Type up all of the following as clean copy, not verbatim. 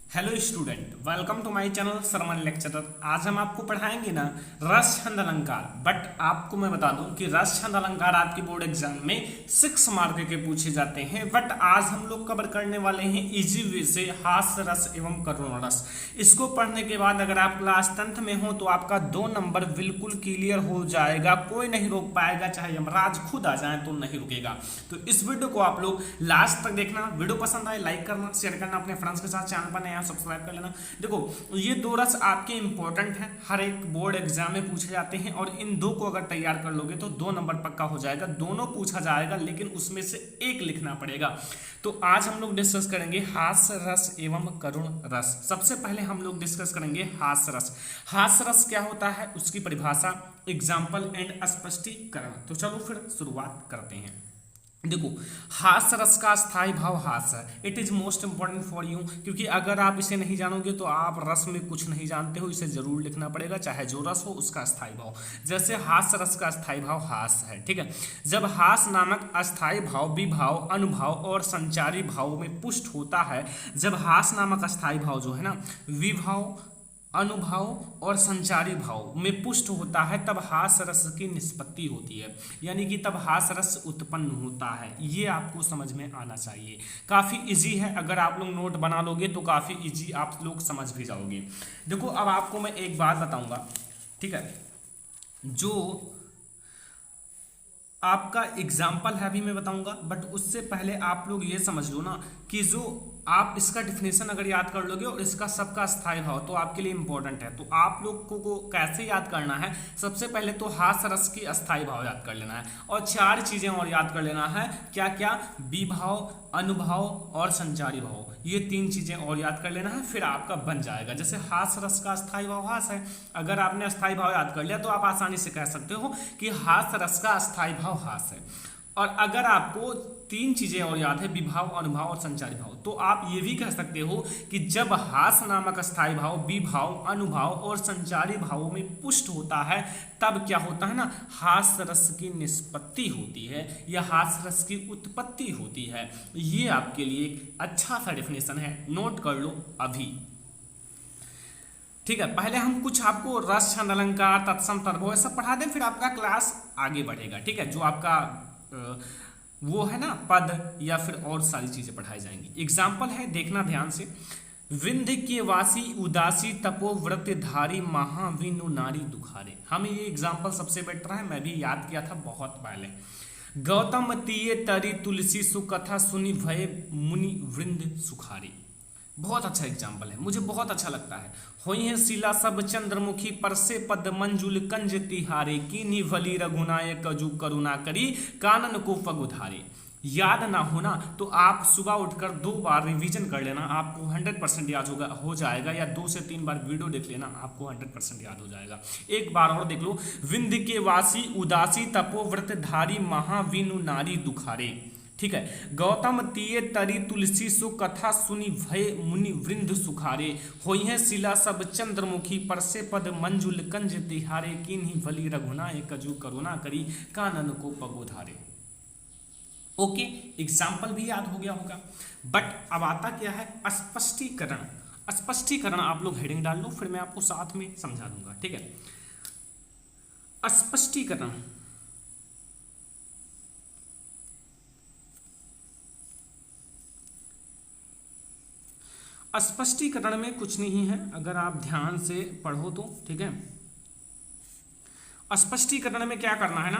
Hello student, welcome to my channel सरमन lecturer. आज हम आपको पढ़ाएंगे ना रस छंद अलंकार। बट आपको मैं बता दूं कि रस छंद अलंकार आपके बोर्ड एग्जाम में 6 मार्क के पूछे जाते हैं। बट आज हम लोग कवर करने वाले हैं इजी वे से हास्य रस एवं करुण रस। इसको पढ़ने के बाद अगर आप क्लास 10th में हो तो आपका 2 नंबर बिल्कुल क्लियर हो जाएगा। कोई नहीं रोक पाएगा, चाहे यमराज खुद आ जाए तो नहीं रुकेगा। तो इस वीडियो को आप लोग लास्ट तक देखना। वीडियो पसंद आए लाइक करना, शेयर करना अपने फ्रेंड्स के साथ, चैनल पर नया सब्सक्राइब कर लेना। देखो, ये 2 रस आपके इंपॉर्टेंट हैं, हर एक बोर्ड एग्जाम में पूछे जाते हैं और इन 2 को अगर तैयार कर लोगे तो 2 नंबर पक्का हो जाएगा। दोनों पूछा जाएगा लेकिन उसमें से एक लिखना पड़ेगा। तो आज हम लोग डिस्कस करेंगे हास्य रस एवं करुण रस। सबसे पहले हम लोग डिस्कस करेंगे हास्य रस। हास्य रस क्या होता है, उसकी परिभाषा, एग्जाम्पल एंड स्पष्टीकरण। तो चलो फिर शुरुआत करते हैं। देखो, हास्य रस का स्थायी भाव हास्य है। It is most important for you, क्योंकि अगर आप इसे नहीं जानोगे तो आप रस में कुछ नहीं जानते हो। इसे जरूर लिखना पड़ेगा, चाहे जो रस हो उसका स्थायी भाव। जैसे हास्य रस का स्थायी भाव हास्य है, ठीक है। जब हास्य नामक अस्थायी भाव विभाव, अनुभाव और संचारी भाव में पुष्ट होता है, जब हास्य नामक अस्थायी भाव जो है ना विभाव, अनुभाव और संचारी भाव में पुष्ट होता है, तब हास्य रस की निष्पत्ति होती है। यानी कि तब हास्य रस उत्पन्न होता है। ये आपको समझ में आना चाहिए। काफी इजी है, अगर आप लोग नोट बना लोगे तो काफी इजी आप लोग समझ भी जाओगे। देखो, अब आपको मैं एक बात बताऊंगा, ठीक है। जो आपका एग्जाम्पल है अभी मैं बताऊंगा, बट उससे पहले आप लोग ये समझ लो ना कि जो आप इसका डिफिनेशन अगर याद कर लोगे और इसका सबका स्थायी भाव तो आपके लिए इंपॉर्टेंट है। तो आप लोग को कैसे याद करना है, सबसे पहले तो हास्य रस की अस्थायी भाव याद कर लेना है और 4 चीजें और याद कर लेना है। क्या क्या? विभाव, अनुभाव और संचारी भाव। ये 3 चीजें और याद कर लेना है, फिर आपका बन जाएगा। जैसे हास्य रस का अस्थायी भाव हास्य है, अगर आपने अस्थायी भाव याद कर लिया तो आप आसानी से कह सकते हो कि हास्य रस का अस्थायी भाव हास्य है। और अगर आपको 3 चीजें और याद है, विभाव, अनुभाव और संचारी भाव, तो आप ये भी कह सकते हो कि जब हास्य नामक अस्थायी भाव विभाव, अनुभाव और संचारी भावों में पुष्ट होता है, तब क्या होता है ना, हास्य रस की निष्पत्ति होती है या हास्य रस की उत्पत्ति होती है। ये आपके लिए एक अच्छा सा डेफिनेशन है, नोट कर लो अभी, ठीक है। पहले हम कुछ आपको रस छंद अलंकार तत्सम तद्भव सब पढ़ा दें, फिर आपका क्लास आगे बढ़ेगा, ठीक है। जो आपका वो है ना पद या फिर और सारी चीजें पढ़ाई जाएंगी। एग्जाम्पल है, देखना ध्यान से। विंध्य के वासी उदासी तपोव्रत धारी महाविनु नारी दुखारे। हमें ये एग्जाम्पल सबसे बेटर है, मैं भी याद किया था बहुत पहले। गौतम तीये तरी तुलसी सुकथा सुनी भय मुनि वृंद सुखारी। बहुत अच्छा एग्जाम्पल है, मुझे बहुत अच्छा लगता है। होई है शिला सब चंद्रमुखी परसे पद मंजुल कंज तिहारे कीन्ही भली रघुनाय कजु करुणा करी कानन को पग उधारे। याद ना होना तो आप सुबह उठकर 2 बार रिवीजन कर लेना, आपको 100% याद हो जाएगा, या 2 से 3 बार वीडियो देख लेना, आपको 100% याद हो जाएगा। एक बार और देख लो। विंध्य के वासी उदासी तपोव्रत धारी महाविनु नारी दुखारे, ठीक है। गौतम तीये तरी तुलसी सु कथा सुनी भय मुनि वृंद सुखारे। होई है शिला सब चंद्रमुखी परसे पद मंजुल कंज तिहारे कीन्ही भली रघुनाय कजु करुणा करी कानन को पगोधारे। ओके, एग्जाम्पल भी याद हो गया होगा। बट अब आता क्या है, स्पष्टीकरण। स्पष्टीकरण आप लोग हेडिंग डाल लो, फिर मैं आपको साथ में समझा दूंगा, ठीक है। स्पष्टीकरण, स्पष्टीकरण में कुछ नहीं है, अगर आप ध्यान से पढ़ो तो, ठीक है। स्पष्टीकरण में क्या करना है ना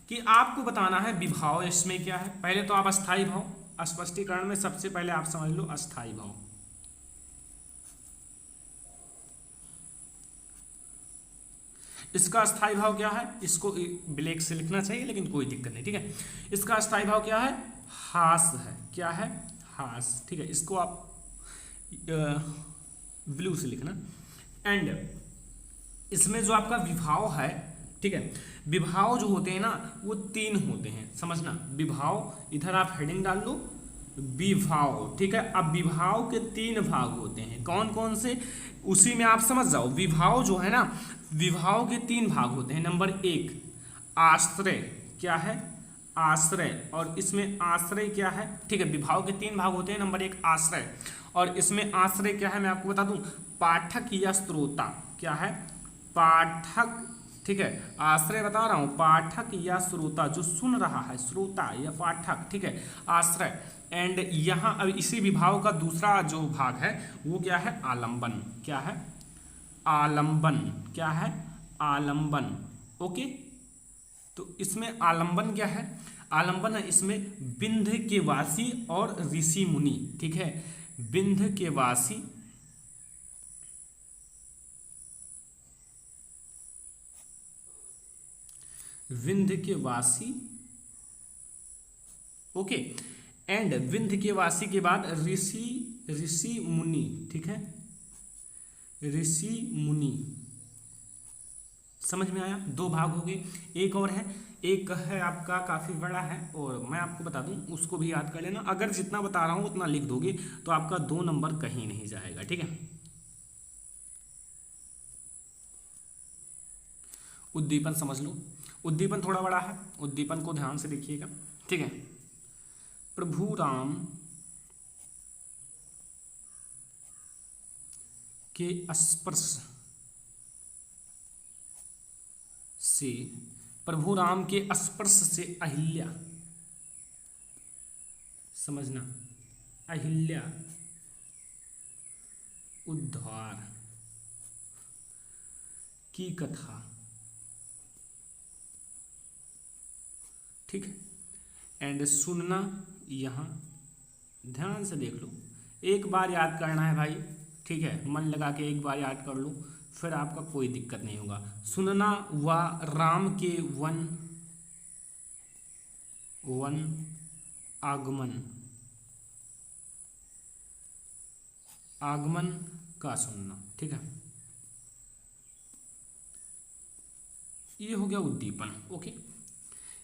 कि आपको बताना है विभाव इसमें क्या है। पहले तो आप अस्थाई भाव, स्पष्टीकरण में सबसे पहले आप समझ लो अस्थाई भाव। इसका अस्थाई भाव क्या है, इसको ब्लैक से लिखना चाहिए लेकिन कोई दिक्कत नहीं, ठीक है। इसका अस्थाई भाव क्या है, हास है। क्या है, हास, ठीक है। इसको आप ब्लू से लिखना। एंड इसमें जो आपका विभाव है, ठीक है, विभाव जो होते हैं ना वो 3 होते हैं, समझना। विभाव, इधर आप हेडिंग डाल लो विभाव, ठीक है। अब विभाव के 3 भाग होते हैं, कौन कौन से, उसी में आप समझ जाओ। विभाव जो है ना, विभाव के 3 भाग होते हैं। नंबर 1 आश्रय, क्या है, आश्रय, और इसमें आश्रय क्या है, ठीक है। विभाव के 3 भाग होते हैं। नंबर 1 आश्रय और इसमें आश्रय क्या है मैं आपको बता दूं, पाठक या श्रोता। क्या है? पाठक। ठीक है, आश्रय बता रहा हूं, पाठक या श्रोता जो सुन रहा है, श्रोता या पाठक। ठीक है, आश्रय। एंड यहां अब इसी विभाव का दूसरा जो भाग है वो क्या है? आलंबन। क्या है? आलंबन। क्या है? आलंबन। ओके, तो इसमें आलंबन क्या है? आलंबन है इसमें विंध्य के वासी और ऋषि मुनि। ठीक है, विंध्य के वासी, विंध्य के वासी। ओके, एंड विंध्य के वासी के बाद ऋषि, ऋषि मुनि। ठीक है, ऋषि मुनि। समझ में आया? दो भाग हो गए। एक और है, एक है आपका काफी बड़ा है और मैं आपको बता दूं, उसको भी याद कर लेना। अगर जितना बता रहा हूं उतना लिख दोगे तो आपका 2 नंबर कहीं नहीं जाएगा। ठीक है, उद्दीपन समझ लो। उद्दीपन थोड़ा बड़ा है, उद्दीपन को ध्यान से देखिएगा। ठीक है, प्रभु राम के स्पर्श से, प्रभु राम के स्पर्श से अहिल्या, समझना, अहिल्या उद्धार की कथा। ठीक है, एंड सुनना, यहां ध्यान से देख लो, एक बार याद करना है भाई। ठीक है, मन लगा के एक बार याद कर लो, फिर आपका कोई दिक्कत नहीं होगा। सुनना व राम के वन, वन आगमन, आगमन का सुनना। ठीक है, ये हो गया उद्दीपन। ओके,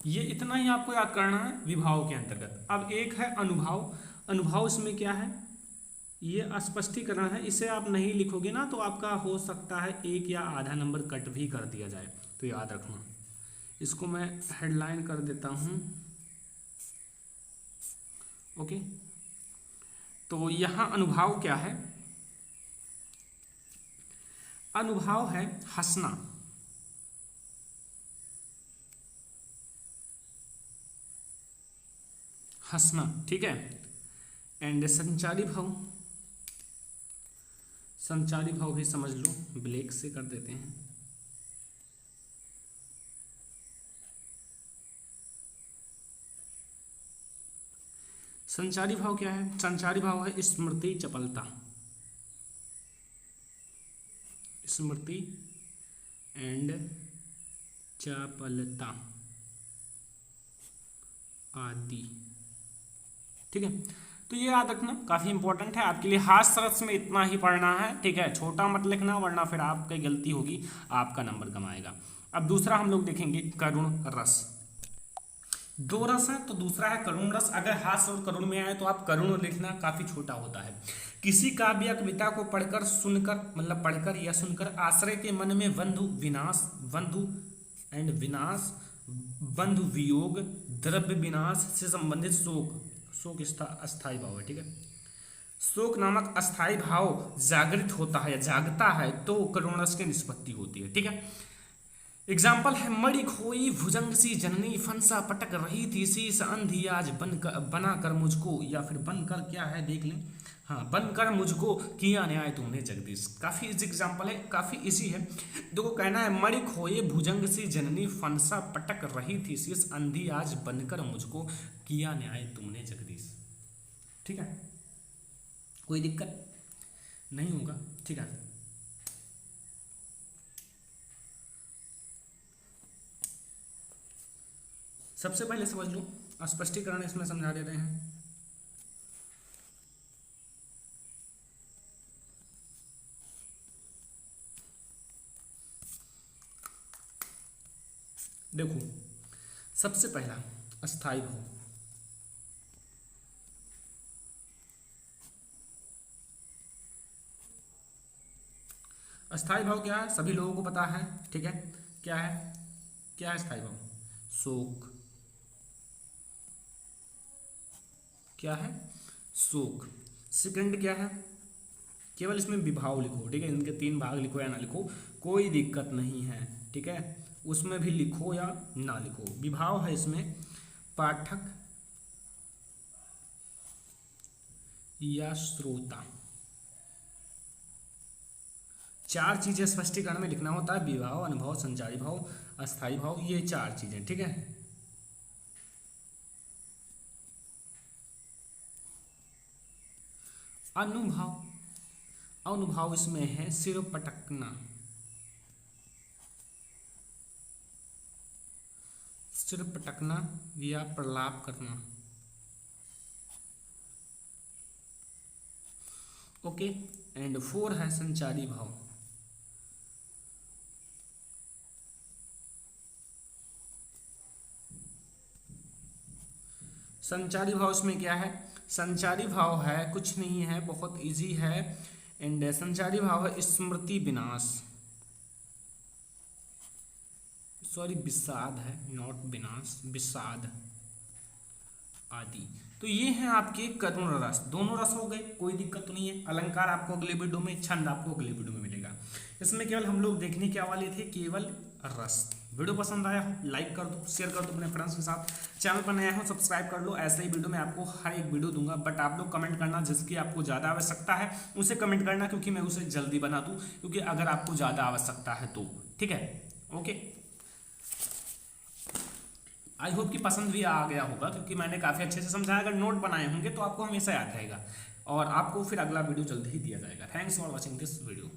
ये इतना ही आपको याद करना है विभाव के अंतर्गत। अब एक है अनुभाव। अनुभाव इसमें क्या है? ये स्पष्टीकरण है, इसे आप नहीं लिखोगे ना तो आपका हो सकता है 1 या आधा नंबर कट भी कर दिया जाए, तो याद रखना। इसको मैं हेडलाइन कर देता हूं। ओके, तो यहां अनुभाव क्या है? अनुभाव है हंसना, हंसना। ठीक है, एंड संचारी भाव, संचारी भाव भी समझ लो, ब्लैक से कर देते हैं। संचारी भाव क्या है? संचारी भाव है स्मृति चपलता, स्मृति एंड चपलता आदि। ठीक है, तो ये याद रखना, काफी इंपॉर्टेंट है आपके लिए। हास्य रस में इतना ही पढ़ना है। ठीक है, छोटा मत लिखना वरना फिर आपकी गलती होगी, आपका नंबर कम आएगा। अब दूसरा हम लोग देखेंगे करुण रस। 2 रस है, तो दूसरा है करुण रस। अगर हास्य और करुण में आए तो आप करुण लिखना, काफी छोटा होता है। किसी काव्य या कविता को पढ़कर, सुनकर, मतलब पढ़कर या सुनकर आश्रय के मन में बंधु विनाश, बंधु एंड विनाश, बंधु वियोग, द्रव्य विनाश से संबंधित शोक, शोक अस्थायी भाव है। ठीक है, शोक नामक अस्थायी भाव जागृत होता है या जागता है तो करुण रस की निष्पत्ति होती है। ठीक है, एग्जाम्पल है, मणि खोई भुजंग सी जननी, फंसा पटक रही थी शीस अंधी आज बना कर मुझको, या फिर बनकर क्या है देख लें। हाँ, बनकर मुझको किया न्याय तुमने जगदीश। काफी इजी एग्जाम्पल है, काफी इजी है। देखो कहना है, मणि खोए भुजंग सी जननी, फंसा पटक रही थी शीस अंधी आज बनकर मुझको किया न्याय तुमने जगदीश। ठीक है, कोई दिक्कत नहीं होगा। ठीक है, सबसे पहले समझ लो, स्पष्टीकरण इसमें समझा देते हैं। देखो, सबसे पहला अस्थाई भाव। अस्थाई भाव क्या है? सभी लोगों को पता है। ठीक है, क्या है? क्या है अस्थाई भाव? शोक। क्या है? शोक। सेकंड क्या है, केवल इसमें विभाव लिखो, ठीक है, इनके 3 भाग लिखो या ना लिखो कोई दिक्कत नहीं है, ठीक है, उसमें भी लिखो या ना लिखो। विभाव है इसमें पाठक या श्रोता, 4 चीजें स्पष्टीकरण में लिखना होता है, विभाव, अनुभव, संचारी भाव, अस्थायी भाव, ये 4 चीजें, ठीक है। अनुभव, अनुभव इसमें है सिर पटकना, सिर पटकना या प्रलाप करना, ओके। एंड 4 है संचारी भाव, संचारी भाव इसमें क्या है, संचारी भाव है कुछ नहीं है, बहुत इजी है। एंड संचारी भाव है स्मृति विनाश, सॉरी विषाद है, नॉट विनाश, विषाद आदि। तो ये हैं आपके करुण रस, दोनों रस हो गए, कोई दिक्कत तो नहीं है। अलंकार आपको अगले वीडियो में, छंद आपको अगले वीडियो में मिलेगा। इसमें केवल हम लोग देखने क्या वाले थे, केवल रस। वीडियो पसंद आया हो लाइक कर दो, शेयर कर दो अपने फ्रेंड्स के साथ, चैनल पर नया हो सब्सक्राइब कर लो। ऐसे ही वीडियो मैं आपको हर एक वीडियो दूंगा, बट आप लोग कमेंट करना जिसकी आपको ज़्यादा आवश्यकता है उसे कमेंट करना, क्योंकि मैं उसे जल्दी बना दूँ, क्योंकि अगर आपको ज़्यादा आवश्यकता है तो, ठीक है, ओके। आई होप कि पसंद भी आ गया होगा, क्योंकि मैंने काफ़ी अच्छे से समझाया। अगर नोट बनाए होंगे तो आपको हमेशा याद रहेगा, और आपको फिर अगला वीडियो जल्दी ही दिया जाएगा। Thanks for watching this video.